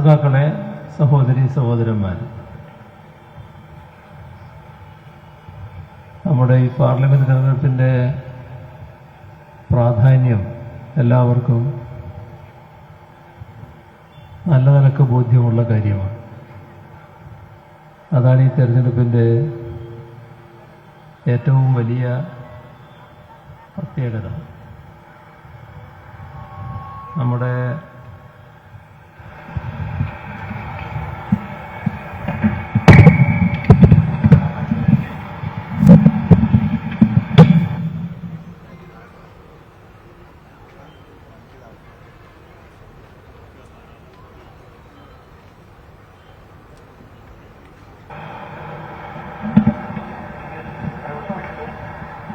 ശ്രോതാക്കളെ, സഹോദരി സഹോദരന്മാർ, നമ്മുടെ ഈ പാർലമെന്റ് തെരഞ്ഞെടുപ്പിൻ്റെ പ്രാധാന്യം എല്ലാവർക്കും നല്ല നിലക്ക് ബോധ്യമുള്ള കാര്യമാണ്. അതാണ് ഈ തെരഞ്ഞെടുപ്പിൻ്റെ ഏറ്റവും വലിയ പ്രത്യേകത. നമ്മുടെ